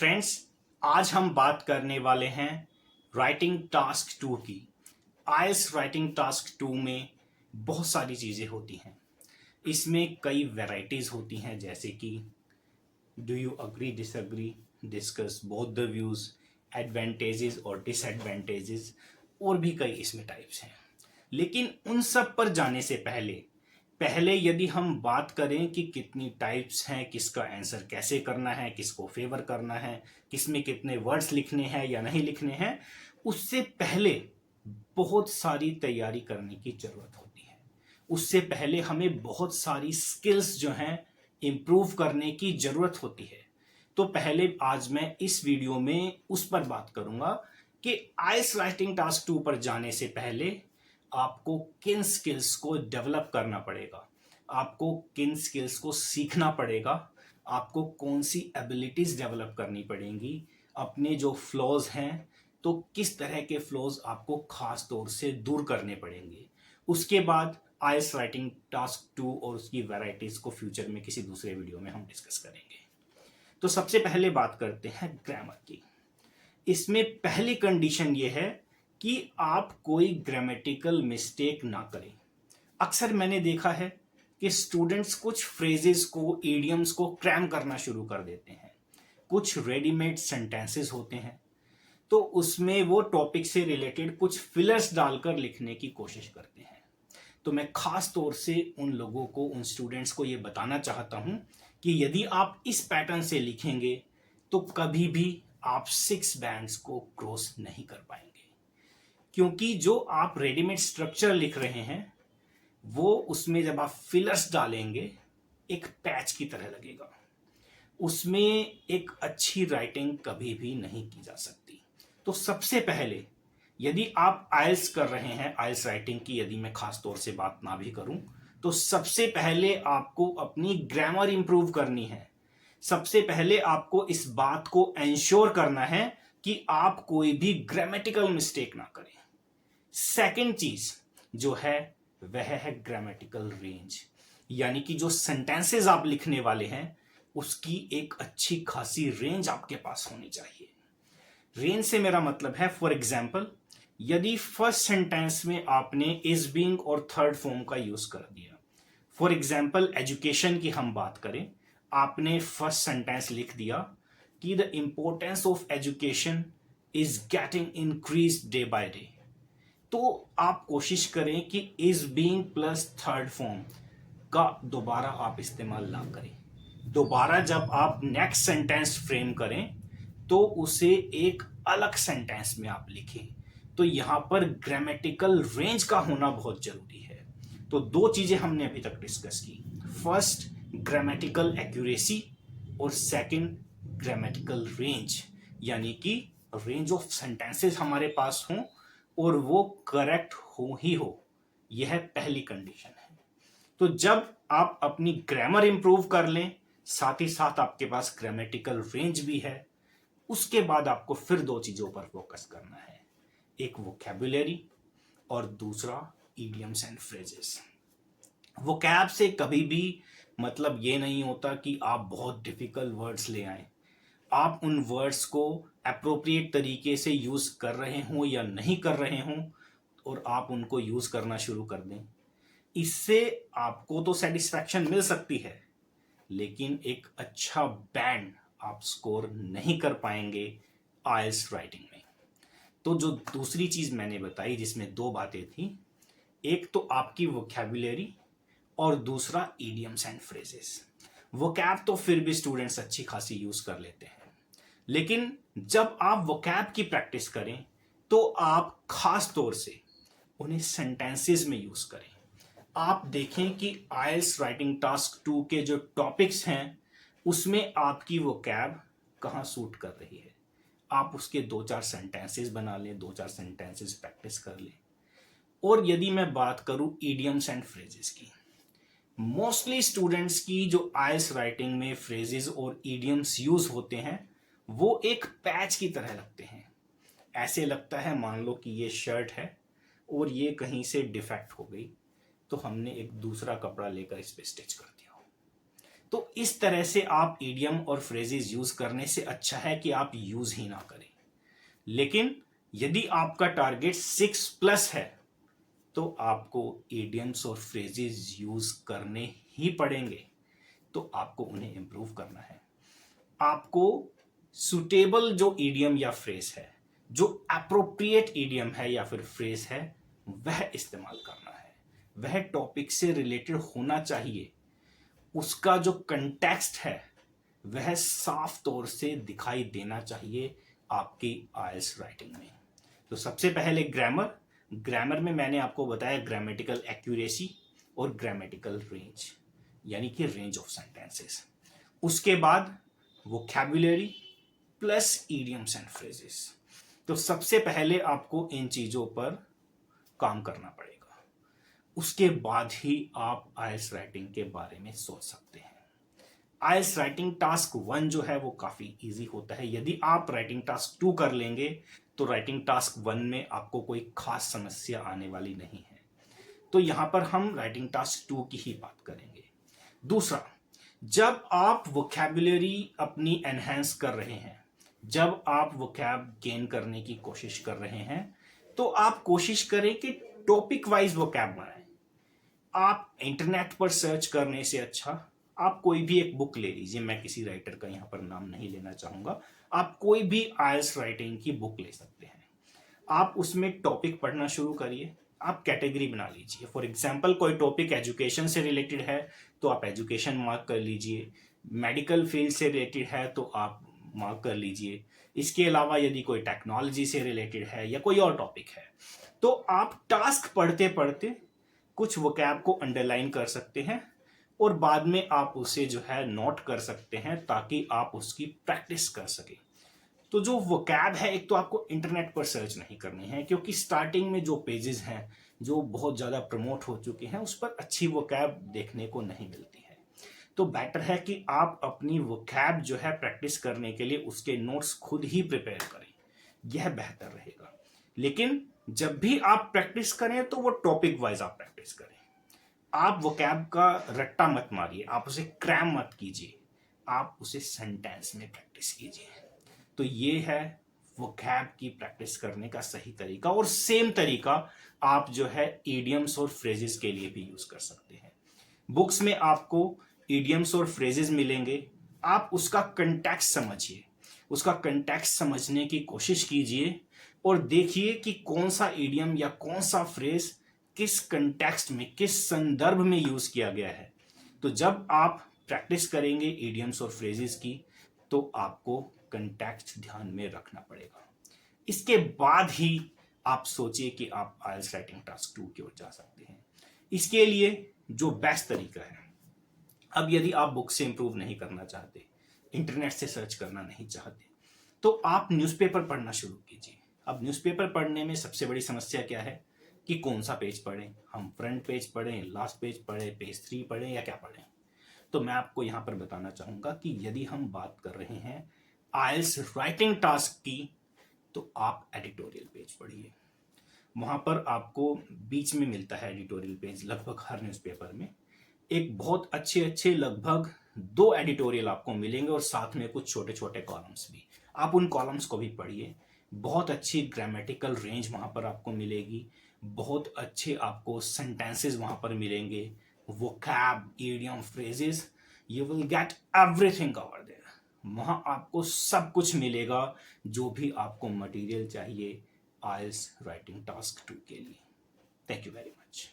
Friends, आज हम बात करने वाले हैं राइटिंग टास्क 2 की। आईएलटीएस राइटिंग टास्क 2 में बहुत सारी चीज़ें होती हैं। इसमें कई वैरायटीज़ होती हैं, जैसे कि do you agree, disagree, discuss both the views, advantages और डिसएडवांटेजेस, और भी कई इसमें टाइप्स हैं। लेकिन उन सब पर जाने से पहले यदि हम बात करें कि कितनी टाइप्स हैं, किसका आंसर कैसे करना है, किसको फेवर करना है, किसमें कितने वर्ड्स लिखने हैं या नहीं लिखने हैं, उससे पहले बहुत सारी तैयारी करने की ज़रूरत होती है। उससे पहले हमें बहुत सारी स्किल्स जो हैं इम्प्रूव करने की ज़रूरत होती है। तो पहले आज मैं इस वीडियो में उस पर बात करूंगा कि आईएलटीएस राइटिंग टास्क 2 पर जाने से पहले आपको किन स्किल्स को डेवलप करना पड़ेगा, आपको किन स्किल्स को सीखना पड़ेगा, आपको कौन सी एबिलिटीज़ डेवलप करनी पड़ेंगी, अपने जो फ्लॉज हैं तो किस तरह के फ्लॉज आपको खास तौर से दूर करने पड़ेंगे। उसके बाद आईएलटीएस राइटिंग टास्क 2 और उसकी वैरायटीज़ को फ्यूचर में किसी दूसरे वीडियो में हम डिस्कस करेंगे। तो सबसे पहले बात करते हैं ग्रामर की। इसमें पहली कंडीशन ये है कि आप कोई ग्रामेटिकल मिस्टेक ना करें। अक्सर मैंने देखा है कि स्टूडेंट्स कुछ फ्रेजेस को, इडियम्स को क्रैम करना शुरू कर देते हैं। कुछ रेडीमेड सेंटेंसेस होते हैं तो उसमें वो टॉपिक से रिलेटेड कुछ फिलर्स डालकर लिखने की कोशिश करते हैं। तो मैं खास तौर से उन लोगों को, उन स्टूडेंट्स को ये बताना चाहता हूं कि यदि आप इस पैटर्न से लिखेंगे तो कभी भी आप 6 बैंड्स को क्रॉस नहीं कर पाएंगे, क्योंकि जो आप रेडीमेड स्ट्रक्चर लिख रहे हैं वो, उसमें जब आप फिलर्स डालेंगे एक पैच की तरह लगेगा। उसमें एक अच्छी राइटिंग कभी भी नहीं की जा सकती। तो सबसे पहले यदि आप आईएलटीएस कर रहे हैं, आईएलटीएस राइटिंग की यदि मैं खास तौर से बात ना भी करूं, तो सबसे पहले आपको अपनी ग्रामर इंप्रूव करनी है। सबसे पहले आपको इस बात को एंश्योर करना है कि आप कोई भी ग्रामेटिकल मिस्टेक ना करें। सेकंड चीज जो है वह है ग्रामेटिकल रेंज, यानी कि जो सेंटेंसेस आप लिखने वाले हैं उसकी एक अच्छी खासी रेंज आपके पास होनी चाहिए। रेंज से मेरा मतलब है, फॉर एग्जाम्पल, यदि फर्स्ट सेंटेंस में आपने इज बीइंग और थर्ड फॉर्म का यूज कर दिया, फॉर एग्जाम्पल एजुकेशन की हम बात करें, आपने फर्स्ट सेंटेंस लिख दिया कि the importance of education is getting increase day by day, तो आप कोशिश करें कि is being plus third form का दोबारा आप इस्तेमाल ना करें। दोबारा जब आप नेक्स्ट सेंटेंस फ्रेम करें तो उसे एक अलग सेंटेंस में आप लिखें। तो यहां पर ग्रामेटिकल रेंज का होना बहुत जरूरी है। तो दो चीजें हमने अभी तक डिस्कस की, फर्स्ट ग्रामेटिकल एक्यूरेसी और सेकंड ग्रामेटिकल रेंज, यानी कि रेंज ऑफ सेंटेंसेस हमारे पास हों और वो करेक्ट हो ही हो। यह पहली कंडीशन है। तो जब आप अपनी ग्रामर इंप्रूव कर लें, साथ ही साथ आपके पास ग्रामेटिकल रेंज भी है, उसके बाद आपको फिर दो चीजों पर फोकस करना है, एक वोकैबुलरी और दूसरा इडियम्स एंड फ्रेजेस। वोकैब से कभी भी मतलब ये नहीं होता कि आप बहुत डिफिकल्ट वर्ड्स ले आए। आप उन वर्ड्स को अप्रोप्रिएट तरीके से यूज कर रहे हों या नहीं कर रहे हों और आप उनको यूज करना शुरू कर दें, इससे आपको तो सेटिस्फैक्शन मिल सकती है, लेकिन एक अच्छा बैंड आप स्कोर नहीं कर पाएंगे आईएलटीएस राइटिंग में। तो जो दूसरी चीज मैंने बताई, जिसमें दो बातें थी, एक तो आपकी वोकैबुलरी और दूसरा इडियम्स एंड फ्रेजेस। वोकैब तो फिर भी स्टूडेंट्स अच्छी खासी यूज कर लेते हैं, लेकिन जब आप वोकैब की प्रैक्टिस करें तो आप खास तौर से उन्हें सेंटेंसेस में यूज करें। आप देखें कि आईएलटीएस राइटिंग टास्क 2 के जो टॉपिक्स हैं उसमें आपकी वोकैब कहाँ सूट कर रही है। आप उसके 2-4 सेंटेंसेस बना लें, 2-4 सेंटेंसेस प्रैक्टिस कर लें। और यदि मैं बात करूं इडियम्स एंड फ्रेजेस की, मोस्टली स्टूडेंट्स की जो आईएलटीएस राइटिंग में फ्रेजेस और इडियम्स यूज होते हैं वो एक पैच की तरह लगते हैं। ऐसे लगता है मान लो कि ये शर्ट है और ये कहीं से डिफेक्ट हो गई, तो हमने एक दूसरा कपड़ा लेकर इस पे स्टिच कर दिया हो। तो इस तरह से आप इडियम और फ्रेजेस यूज करने से अच्छा है कि आप यूज ही ना करें। लेकिन यदि आपका टारगेट 6+ है तो आपको इडियम्स और फ्रेजेस यूज करने ही पड़ेंगे। तो आपको उन्हें इंप्रूव करना है। आपको सुटेबल जो इडियम या फ्रेज है, जो अप्रोप्रिएट इडियम है या फिर फ्रेज है, वह इस्तेमाल करना है। वह टॉपिक से रिलेटेड होना चाहिए। उसका जो कंटेक्स्ट है वह साफ तौर से दिखाई देना चाहिए आपकी आईएलटीएस राइटिंग में। तो सबसे पहले ग्रामर। ग्रामर में मैंने आपको बताया ग्रामेटिकल एक्यूरेसी और ग्रामेटिकल रेंज, यानी कि रेंज ऑफ सेंटेंसेस। उसके बाद vocabulary plus idioms and phrases. तो सबसे पहले आपको इन चीजों पर काम करना पड़ेगा। उसके बाद ही आप आईएलटीएस राइटिंग के बारे में सोच सकते हैं। आईएलटीएस राइटिंग टास्क 1 जो है वो काफी इजी होता है। यदि आप राइटिंग टास्क 2 कर लेंगे तो राइटिंग टास्क 1 में आपको कोई खास समस्या आने वाली नहीं है। तो यहां पर हम राइटिंग टास्क 2 की ही बात करेंगे। दूसरा, जब आप वोकैबुलरी अपनी एनहेंस कर रहे हैं, जब आप वोकैब गेन करने की कोशिश कर रहे हैं, तो आप कोशिश करें कि टॉपिक वाइज वोकैब बनाएं। आप इंटरनेट पर सर्च करने से अच्छा आप कोई भी एक बुक ले लीजिए। मैं किसी राइटर का यहां पर नाम नहीं लेना चाहूंगा। आप कोई भी आईएलटीएस राइटिंग की बुक ले सकते हैं। आप उसमें टॉपिक पढ़ना शुरू करिए। आप कैटेगरी बना लीजिए। फॉर एग्जाम्पल, कोई टॉपिक एजुकेशन से रिलेटेड है तो आप एजुकेशन मार्क कर लीजिए। मेडिकल फील्ड से रिलेटेड है तो आप मार्क कर लीजिए। इसके अलावा यदि कोई टेक्नोलॉजी से रिलेटेड है या कोई और टॉपिक है, तो आप टास्क पढ़ते पढ़ते कुछ वोकैब को अंडरलाइन कर सकते हैं और बाद में आप उसे जो है नोट कर सकते हैं ताकि आप उसकी प्रैक्टिस कर सकें। तो जो वोकैब है, एक तो आपको इंटरनेट पर सर्च नहीं करनी है, क्योंकि स्टार्टिंग में जो पेजेस हैं जो बहुत ज़्यादा प्रमोट हो चुके हैं उस पर अच्छी वोकैब देखने को नहीं मिलती है। तो बेटर है कि आप अपनी वोकैब जो है प्रैक्टिस करने के लिए उसके नोट्स खुद ही प्रिपेयर करें। यह बेहतर रहेगा। लेकिन जब भी आप प्रैक्टिस करें तो वो टॉपिक वाइज आप प्रैक्टिस करें। आप वोकैब का रट्टा मत मारिए, आप उसे क्रैम मत कीजिए, आप उसे सेंटेंस में प्रैक्टिस कीजिए। तो ये है वोकैब की प्रैक्टिस करने का सही तरीका। और सेम तरीका आप जो है इडियम्स और फ्रेजेस के लिए भी यूज कर सकते हैं। बुक्स में आपको इडियम्स और फ्रेजेस मिलेंगे। आप उसका कंटेक्स्ट समझिए, उसका कंटेक्स्ट समझने की कोशिश कीजिए और देखिए कि कौन सा इडियम या कौन सा फ्रेज किस कंटेक्स्ट में, किस संदर्भ में यूज किया गया है। तो जब आप प्रैक्टिस करेंगे इडियम्स और फ्रेजेस की, तो आपको कंटेक्स्ट ध्यान में रखना पड़ेगा। इसके बाद ही आप सोचिए कि आप आईएलटीएस राइटिंग टास्क 2 की ओर जा सकते हैं। इसके लिए जो बेस्ट तरीका है, अब यदि आप बुक से इंप्रूव नहीं करना चाहते, इंटरनेट से सर्च करना नहीं चाहते, तो आप न्यूज़पेपर पढ़ना शुरू कीजिए। अब न्यूज़पेपर पढ़ने में सबसे बड़ी समस्या क्या है कि कौन सा पेज पढ़ें, हम फ्रंट पेज पढ़ें, लास्ट पेज पढ़ें, पेज 3 पढ़ें या क्या पढ़ें। तो मैं आपको यहाँ पर बताना चाहूँगा कि यदि हम बात कर रहे हैं आईएलटीएस राइटिंग टास्क की, तो आप एडिटोरियल पेज पढ़िए। वहाँ पर आपको बीच में मिलता है एडिटोरियल पेज लगभग हर न्यूज़पेपर में। एक बहुत अच्छे अच्छे लगभग 2 एडिटोरियल आपको मिलेंगे और साथ में कुछ छोटे छोटे कॉलम्स भी। आप उन कॉलम्स को भी पढ़िए। बहुत अच्छी ग्रामेटिकल रेंज वहाँ पर आपको मिलेगी। बहुत अच्छे आपको सेंटेंसेस वहाँ पर मिलेंगे। Vocab, idiom, phrases, you will get everything over there. वहाँ आपको सब कुछ मिलेगा जो भी आपको मटेरियल चाहिए आईएलटीएस राइटिंग टास्क 2 के लिए। Thank you very much.